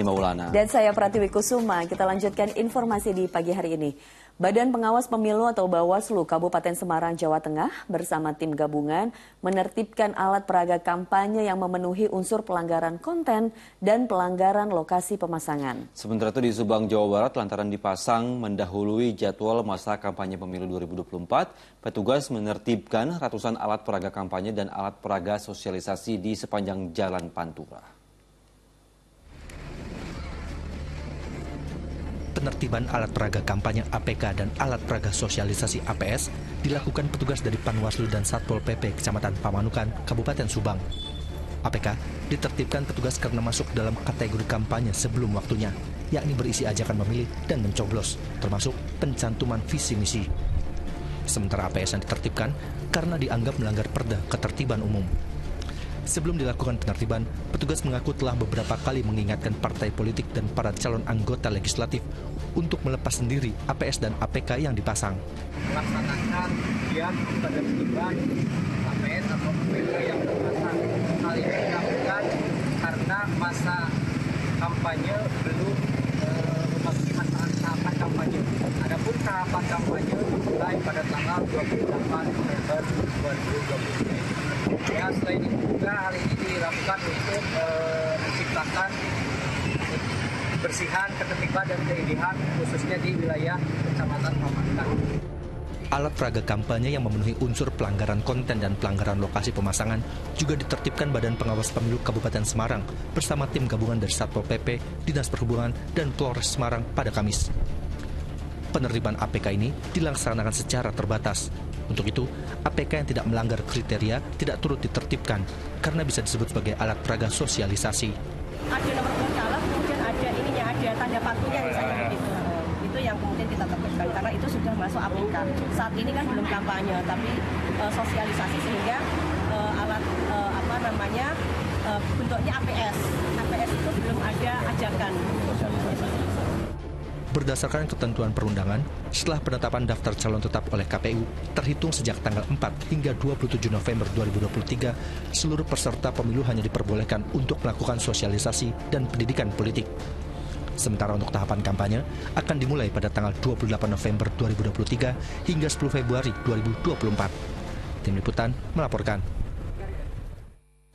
Maulana. Dan saya Pratiwi Kusuma, kita lanjutkan informasi di pagi hari ini. Badan Pengawas Pemilu atau Bawaslu Kabupaten Semarang, Jawa Tengah bersama tim gabungan menertibkan alat peraga kampanye yang memenuhi unsur pelanggaran konten dan pelanggaran lokasi pemasangan. Sementara itu di Subang, Jawa Barat, lantaran dipasang mendahului jadwal masa kampanye pemilu 2024, petugas menertibkan ratusan alat peraga kampanye dan alat peraga sosialisasi di sepanjang Jalan Pantura. Penertiban alat peraga kampanye APK dan alat peraga sosialisasi APS dilakukan petugas dari Panwaslu dan Satpol PP Kecamatan Pamanukan, Kabupaten Subang. APK ditertibkan petugas karena masuk dalam kategori kampanye sebelum waktunya, yakni berisi ajakan memilih dan mencoblos, termasuk pencantuman visi misi. Sementara APS yang ditertibkan karena dianggap melanggar perda ketertiban umum. Sebelum dilakukan penertiban, petugas mengaku telah beberapa kali mengingatkan partai politik dan para calon anggota legislatif untuk melepas sendiri APS dan APK yang dipasang. Melaksanakan dia penertiban APS atau APK yang terpasang. Hal ini dilakukan karena masa kampanye belum memasuki masa tahapan kampanye. Adapun tahapan kampanye dimulai pada tanggal 28 November 2023. Ya, selain itu juga hal ini dilakukan untuk menciptakan kebersihan, ketertiban dan keindahan khususnya di wilayah Kecamatan Pamanukan. Alat peraga kampanye yang memenuhi unsur pelanggaran konten dan pelanggaran lokasi pemasangan juga ditertibkan Badan Pengawas Pemilu Kabupaten Semarang bersama tim gabungan dari Satpol PP, Dinas Perhubungan, dan Polres Semarang pada Kamis. Penertiban APK ini dilaksanakan secara terbatas. Untuk itu, APK yang tidak melanggar kriteria tidak turut ditertibkan karena bisa disebut sebagai alat peraga sosialisasi. Ada nomor caleg, kemudian ada ininya, ada tanda pakunya misalnya begitu. Itu yang kemudian kita tertibkan karena itu sudah masuk APK. Saat ini kan belum kampanye, tapi sosialisasi sehingga alat bentuknya APS. APS itu belum ada ajakan sosialisasi. Berdasarkan ketentuan perundangan, setelah penetapan daftar calon tetap oleh KPU, terhitung sejak tanggal 4 hingga 27 November 2023, seluruh peserta pemilu hanya diperbolehkan untuk melakukan sosialisasi dan pendidikan politik. Sementara untuk tahapan kampanye akan dimulai pada tanggal 28 November 2023 hingga 10 Februari 2024. Tim Liputan melaporkan.